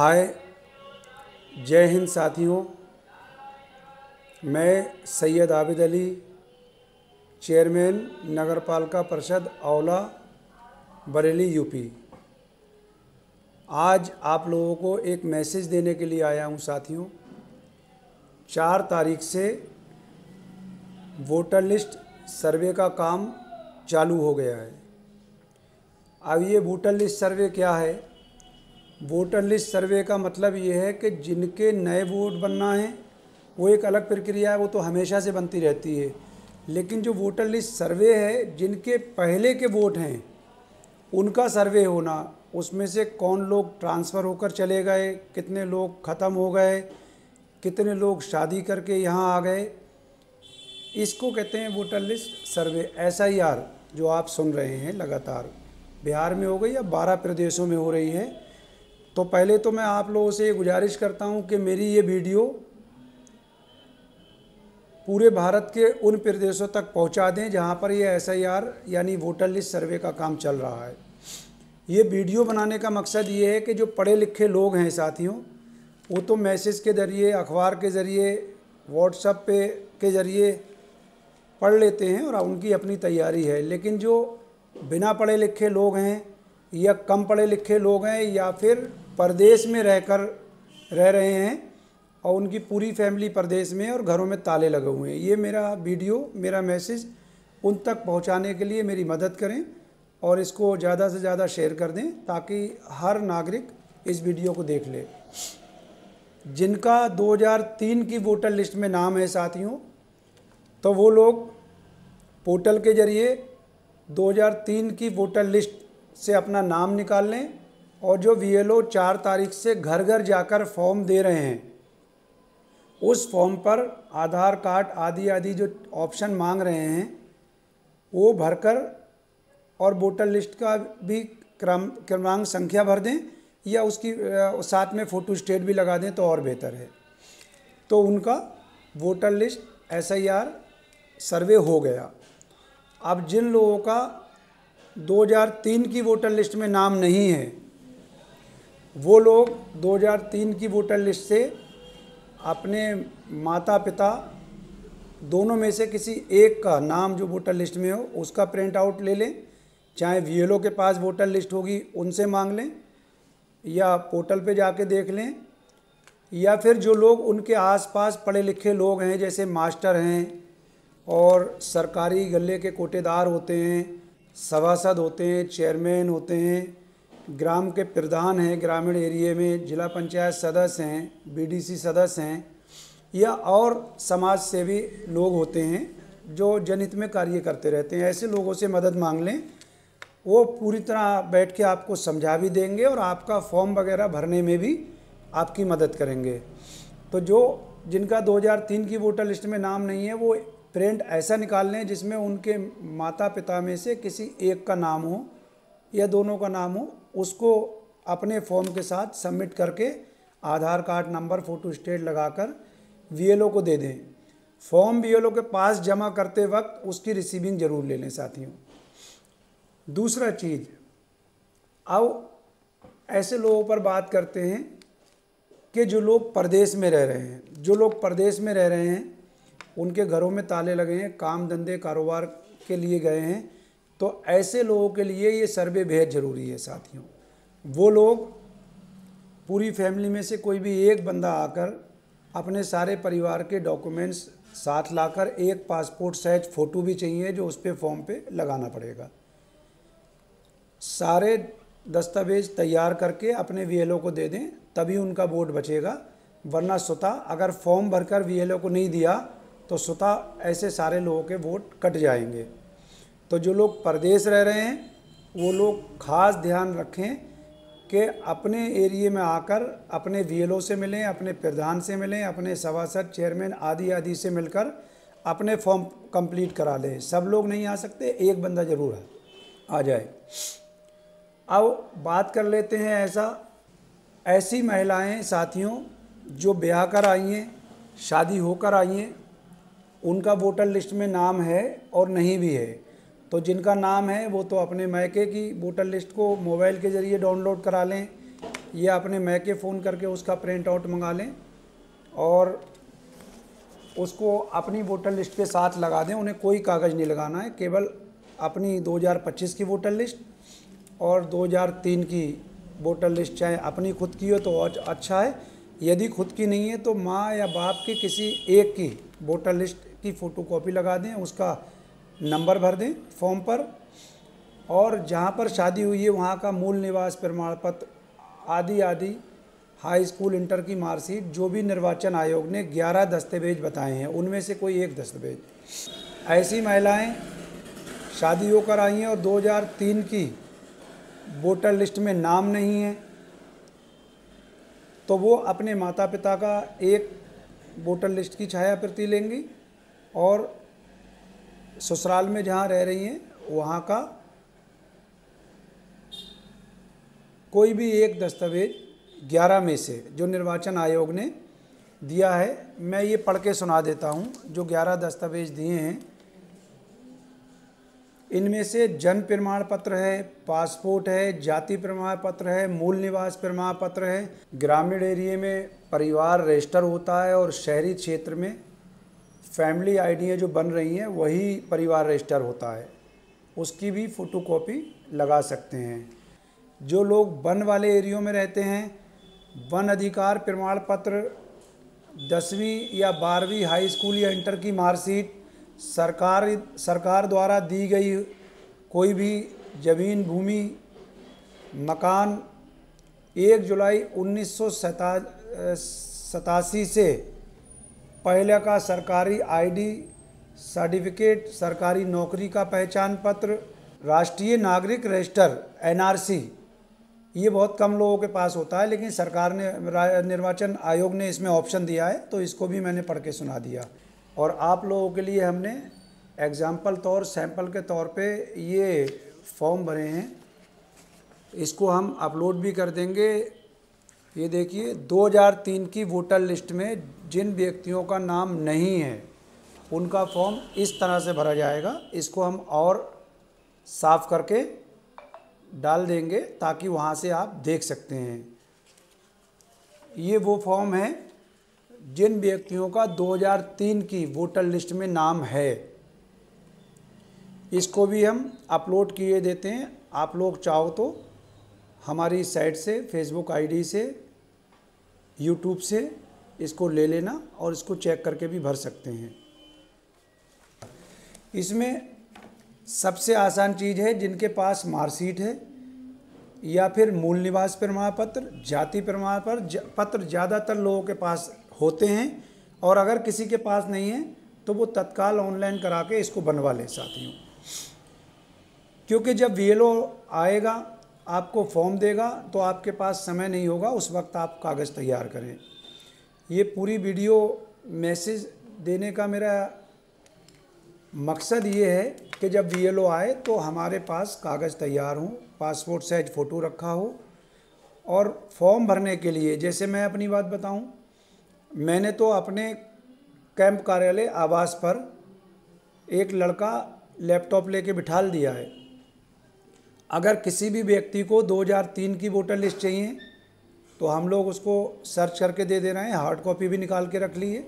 हाय, जय हिंद साथियों। मैं सैयद आबिद अली, चेयरमैन नगरपालिका परिषद औला, बरेली, यूपी। आज आप लोगों को एक मैसेज देने के लिए आया हूं साथियों। 4 तारीख से वोटर लिस्ट सर्वे का काम चालू हो गया है। अब ये वोटर लिस्ट सर्वे क्या है? वोटर लिस्ट सर्वे का मतलब ये है कि जिनके नए वोट बनना है वो एक अलग प्रक्रिया है, वो तो हमेशा से बनती रहती है। लेकिन जो वोटर लिस्ट सर्वे है, जिनके पहले के वोट हैं उनका सर्वे होना, उसमें से कौन लोग ट्रांसफ़र होकर चले गए, कितने लोग ख़त्म हो गए, कितने लोग शादी करके यहाँ आ गए, इसको कहते हैं वोटर लिस्ट सर्वे। SIR जो आप सुन रहे हैं लगातार बिहार में हो गई या 12 प्रदेशों में हो रही है। तो पहले तो मैं आप लोगों से ये गुजारिश करता हूँ कि मेरी ये वीडियो पूरे भारत के उन प्रदेशों तक पहुँचा दें जहाँ पर ये SIR यानी वोटर लिस्ट सर्वे का काम चल रहा है। ये वीडियो बनाने का मकसद ये है कि जो पढ़े लिखे लोग हैं साथियों, वो तो मैसेज के ज़रिए, अखबार के ज़रिए, व्हाट्सएप पे के ज़रिए पढ़ लेते हैं और उनकी अपनी तैयारी है। लेकिन जो बिना पढ़े लिखे लोग हैं या कम पढ़े लिखे लोग हैं या फिर परदेश में रहकर रह रहे हैं और उनकी पूरी फैमिली परदेश में और घरों में ताले लगे हुए हैं, ये मेरा वीडियो, मेरा मैसेज उन तक पहुंचाने के लिए मेरी मदद करें और इसको ज़्यादा से ज़्यादा शेयर कर दें ताकि हर नागरिक इस वीडियो को देख ले। जिनका 2003 की वोटर लिस्ट में नाम है साथियों, तो वो लोग पोर्टल के ज़रिए 2003 की वोटर लिस्ट से अपना नाम निकाल लें और जो VLO 4 तारीख से घर घर जाकर फॉर्म दे रहे हैं, उस फॉर्म पर आधार कार्ड आदि जो ऑप्शन मांग रहे हैं वो भरकर और वोटर लिस्ट का भी क्रमांक संख्या भर दें या उसकी साथ में फ़ोटो स्टेट भी लगा दें तो और बेहतर है। तो उनका वोटर लिस्ट SIR सर्वे हो गया। अब जिन लोगों का 2003 की वोटर लिस्ट में नाम नहीं है, वो लोग 2003 की वोटर लिस्ट से अपने माता पिता दोनों में से किसी एक का नाम जो वोटर लिस्ट में हो उसका प्रिंट आउट ले लें, चाहे VLO के पास वोटर लिस्ट होगी उनसे मांग लें या पोर्टल पे जाके देख लें, या फिर जो लोग उनके आसपास पढ़े लिखे लोग हैं जैसे मास्टर हैं और सरकारी गल्ले के कोटेदार होते हैं, सभासद होते हैं, चेयरमैन होते हैं, ग्राम के प्रधान हैं, ग्रामीण एरिया में जिला पंचायत सदस्य हैं, BDC सदस्य हैं, या और समाज सेवी लोग होते हैं जो जनहित में कार्य करते रहते हैं। ऐसे लोगों से मदद मांग लें, वो पूरी तरह बैठ के आपको समझा भी देंगे और आपका फॉर्म वगैरह भरने में भी आपकी मदद करेंगे। तो जो जिनका 2003 की वोटर लिस्ट में नाम नहीं है वो प्रिंट ऐसा निकाल लें जिसमें उनके माता पिता में से किसी एक का नाम हो या दोनों का नाम हो, उसको अपने फॉर्म के साथ सबमिट करके आधार कार्ड नंबर, फ़ोटो स्टेट लगाकर VLO को दे दें। फॉर्म VLO के पास जमा करते वक्त उसकी रिसीविंग ज़रूर ले लें साथियों। दूसरा चीज़, अब ऐसे लोगों पर बात करते हैं कि जो लोग परदेश में रह रहे हैं। जो लोग परदेश में रह रहे हैं उनके घरों में ताले लगे हैं, काम धंधे कारोबार के लिए गए हैं, तो ऐसे लोगों के लिए ये सर्वे बेहद ज़रूरी है साथियों। वो लोग पूरी फैमिली में से कोई भी एक बंदा आकर अपने सारे परिवार के डॉक्यूमेंट्स साथ लाकर, एक पासपोर्ट साइज फ़ोटो भी चाहिए जो उस पर फॉर्म पे लगाना पड़ेगा, सारे दस्तावेज तैयार करके अपने VLO को दे दें, तभी उनका वोट बचेगा। वरना स्वतः अगर फॉर्म भरकर VLO को नहीं दिया तो स्वतः ऐसे सारे लोगों के वोट कट जाएंगे। तो जो लोग परदेश रह रहे हैं वो लोग खास ध्यान रखें कि अपने एरिया में आकर अपने VLO से मिलें, अपने प्रधान से मिलें, अपने सभासद, चेयरमैन आदि से मिलकर अपने फॉर्म कंप्लीट करा लें। सब लोग नहीं आ सकते, एक बंदा ज़रूर आ जाए। अब बात कर लेते हैं ऐसी महिलाएं साथियों जो ब्याह कर आई हैं, शादी होकर आई हैं, उनका वोटर लिस्ट में नाम है और नहीं भी है। तो जिनका नाम है वो तो अपने मायके की वोटर लिस्ट को मोबाइल के ज़रिए डाउनलोड करा लें या अपने मैके फ़ोन करके उसका प्रिंट आउट मंगा लें और उसको अपनी वोटर लिस्ट के साथ लगा दें। उन्हें कोई कागज़ नहीं लगाना है, केवल अपनी 2025 की वोटर लिस्ट और 2003 की वोटर लिस्ट, चाहे अपनी खुद की हो तो और अच्छा है, यदि खुद की नहीं है तो माँ या बाप की किसी एक की वोटर लिस्ट की फ़ोटोकॉपी लगा दें, उसका नंबर भर दें फॉर्म पर, और जहाँ पर शादी हुई है वहाँ का मूल निवास प्रमाण पत्र आदि आदि, हाई स्कूल इंटर की मार्कशीट, जो भी निर्वाचन आयोग ने 11 दस्तावेज बताए हैं उनमें से कोई एक दस्तावेज। ऐसी महिलाएं शादी होकर आई हैं और 2003 की वोटर लिस्ट में नाम नहीं है तो वो अपने माता पिता का एक वोटर लिस्ट की छाया प्रति लेंगी और ससुराल में जहाँ रह रही हैं वहाँ का कोई भी एक दस्तावेज 11 में से जो निर्वाचन आयोग ने दिया है, मैं ये पढ़ के सुना देता हूँ। जो 11 दस्तावेज दिए हैं इनमें से जन्म प्रमाण पत्र है, पासपोर्ट है, जाति प्रमाण पत्र है, मूल निवास प्रमाण पत्र है, ग्रामीण एरिया में परिवार रजिस्टर होता है और शहरी क्षेत्र में फैमिली आईडी जो बन रही हैं वही परिवार रजिस्टर होता है, उसकी भी फ़ोटोकॉपी लगा सकते हैं। जो लोग वन वाले एरियो में रहते हैं, वन अधिकार प्रमाण पत्र, 10वीं या 12वीं हाई स्कूल या इंटर की मार्कशीट, सरकार द्वारा दी गई कोई भी ज़मीन भूमि मकान 1 जुलाई 1987 से पहले का सरकारी आईडी सर्टिफिकेट, सरकारी नौकरी का पहचान पत्र, राष्ट्रीय नागरिक रजिस्टर NRC, ये बहुत कम लोगों के पास होता है लेकिन सरकार ने, निर्वाचन आयोग ने इसमें ऑप्शन दिया है तो इसको भी मैंने पढ़ के सुना दिया। और आप लोगों के लिए हमने एग्जाम्पल तौर, सैंपल के तौर पे ये फॉर्म भरे हैं, इसको हम अपलोड भी कर देंगे। ये देखिए 2003 की वोटर लिस्ट में जिन व्यक्तियों का नाम नहीं है उनका फॉर्म इस तरह से भरा जाएगा। इसको हम और साफ करके डाल देंगे ताकि वहाँ से आप देख सकते हैं। ये वो फॉर्म है जिन व्यक्तियों का 2003 की वोटर लिस्ट में नाम है, इसको भी हम अपलोड किए देते हैं। आप लोग चाहो तो हमारी साइट से, फेसबुक आईडी से, यूट्यूब से इसको ले लेना और इसको चेक करके भी भर सकते हैं। इसमें सबसे आसान चीज़ है जिनके पास मार्कशीट है या फिर मूल निवास प्रमाण पत्र, जाति प्रमाण पत्र ज़्यादातर लोगों के पास होते हैं, और अगर किसी के पास नहीं है तो वो तत्काल ऑनलाइन करा के इसको बनवा लें साथियों। क्योंकि जब VLO आएगा आपको फॉर्म देगा तो आपके पास समय नहीं होगा, उस वक्त आप कागज़ तैयार करें। ये पूरी वीडियो मैसेज देने का मेरा मकसद ये है कि जब VLO आए तो हमारे पास कागज़ तैयार हों, पासपोर्ट साइज फ़ोटो रखा हो। और फॉर्म भरने के लिए, जैसे मैं अपनी बात बताऊं, मैंने तो अपने कैंप कार्यालय आवास पर एक लड़का लैपटॉप लेके बिठा दिया है। अगर किसी भी व्यक्ति को 2003 की वोटर लिस्ट चाहिए तो हम लोग उसको सर्च करके दे रहे हैं, हार्ड कॉपी भी निकाल के रख ली है।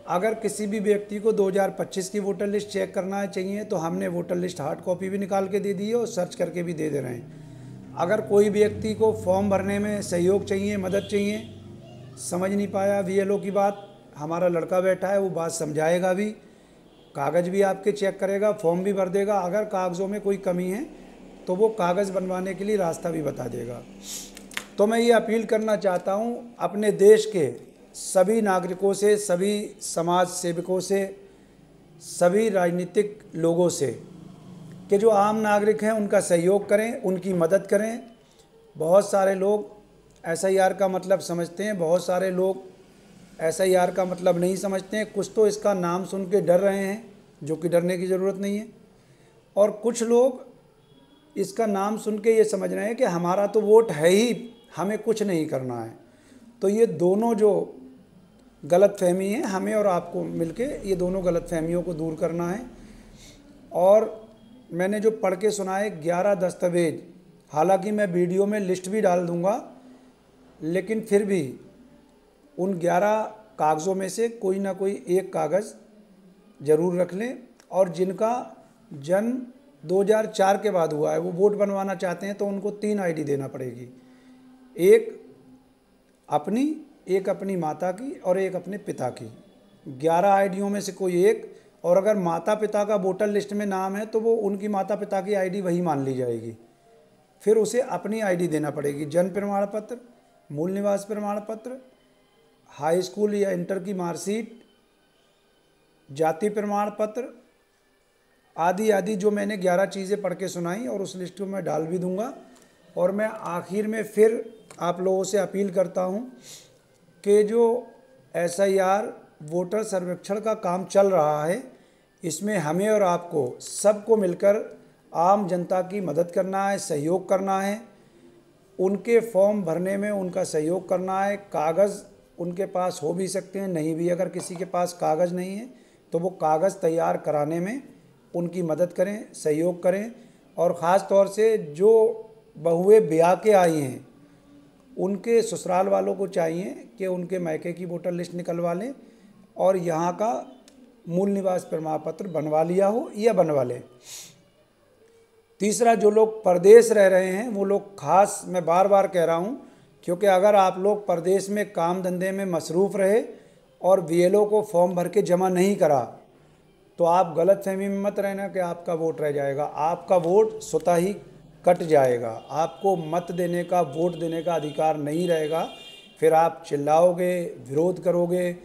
अगर किसी भी व्यक्ति को 2025 की वोटर लिस्ट चेक करना चाहिए तो हमने वोटर लिस्ट हार्ड कॉपी भी निकाल के दे दी है और सर्च करके भी दे रहे हैं। अगर कोई व्यक्ति को फॉर्म भरने में सहयोग चाहिए, मदद चाहिए, समझ नहीं पाया VLO की बात, हमारा लड़का बैठा है, वो बात समझाएगा भी, कागज़ भी आपके चेक करेगा, फॉर्म भी भर देगा। अगर कागज़ों में कोई कमी है तो वो कागज़ बनवाने के लिए रास्ता भी बता देगा। तो मैं ये अपील करना चाहता हूँ अपने देश के सभी नागरिकों से, सभी समाज सेवकों से, सभी राजनीतिक लोगों से कि जो आम नागरिक हैं उनका सहयोग करें, उनकी मदद करें। बहुत सारे लोग SIR का मतलब समझते हैं, बहुत सारे लोग SIR का मतलब नहीं समझते हैं। कुछ तो इसका नाम सुन के डर रहे हैं, जो कि डरने की ज़रूरत नहीं है, और कुछ लोग इसका नाम सुन के ये समझ रहे हैं कि हमारा तो वोट है ही, हमें कुछ नहीं करना है। तो ये दोनों जो गलतफहमी है, हमें और आपको मिलके ये दोनों गलतफहमियों को दूर करना है। और मैंने जो पढ़ के सुनाए 11 दस्तावेज, हालांकि मैं वीडियो में लिस्ट भी डाल दूंगा, लेकिन फिर भी उन 11 कागज़ों में से कोई ना कोई एक कागज़ ज़रूर रख लें। और जिनका जन्म 2004 के बाद हुआ है, वो वोट बनवाना चाहते हैं तो उनको 3 आईडी देना पड़ेगी, एक अपनी माता की और एक अपने पिता की। 11 आईडियों में से कोई एक, और अगर माता पिता का वोटर लिस्ट में नाम है तो वो उनकी माता पिता की आईडी वही मान ली जाएगी। फिर उसे अपनी आईडी देना पड़ेगी, जन्म प्रमाण पत्र, मूल निवास प्रमाण पत्र, हाई स्कूल या इंटर की मार्कशीट, जाति प्रमाण पत्र आदि आदि, जो मैंने 11 चीज़ें पढ़ के सुनाई और उस लिस्ट को मैं डाल भी दूंगा। और मैं आखिर में फिर आप लोगों से अपील करता हूं कि जो SIR वोटर सर्वेक्षण का काम चल रहा है, इसमें हमें और आपको सबको मिलकर आम जनता की मदद करना है, सहयोग करना है, उनके फॉर्म भरने में उनका सहयोग करना है। कागज़ उनके पास हो भी सकते हैं, नहीं भी, अगर किसी के पास कागज़ नहीं है तो वो कागज़ तैयार कराने में उनकी मदद करें, सहयोग करें। और ख़ास तौर से जो बहुएं ब्याह के आई हैं, उनके ससुराल वालों को चाहिए कि उनके मायके की वोटर लिस्ट निकलवा लें और यहाँ का मूल निवास प्रमाण पत्र बनवा लिया हो या बनवा लें। तीसरा, जो लोग परदेश रह रहे हैं वो लोग, खास मैं बार बार कह रहा हूँ, क्योंकि अगर आप लोग परदेश में काम धंधे में मसरूफ़ रहे और BLO को फॉर्म भर के जमा नहीं करा तो आप गलत फहमी में मत रहना कि आपका वोट रह जाएगा। आपका वोट स्वतः ही कट जाएगा, आपको मत देने का, वोट देने का अधिकार नहीं रहेगा। फिर आप चिल्लाओगे, विरोध करोगे,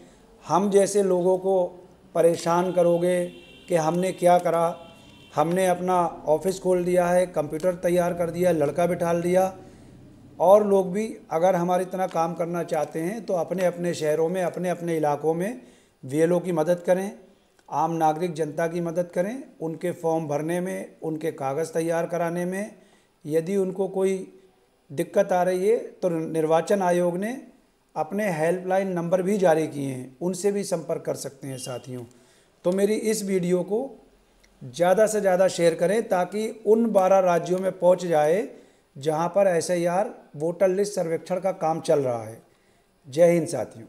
हम जैसे लोगों को परेशान करोगे कि हमने क्या करा, हमने अपना ऑफिस खोल दिया है, कंप्यूटर तैयार कर दिया, लड़का बिठा दिया। और लोग भी अगर हमारी तरह काम करना चाहते हैं तो अपने अपने शहरों में, अपने अपने इलाकों में BLO की मदद करें, आम नागरिक जनता की मदद करें, उनके फॉर्म भरने में, उनके कागज़ तैयार कराने में। यदि उनको कोई दिक्कत आ रही है तो निर्वाचन आयोग ने अपने हेल्पलाइन नंबर भी जारी किए हैं, उनसे भी संपर्क कर सकते हैं साथियों। तो मेरी इस वीडियो को ज़्यादा से ज़्यादा शेयर करें ताकि उन 12 राज्यों में पहुंच जाए जहां पर SIR वोटर लिस्ट सर्वेक्षण का काम चल रहा है। जय हिंद साथियों।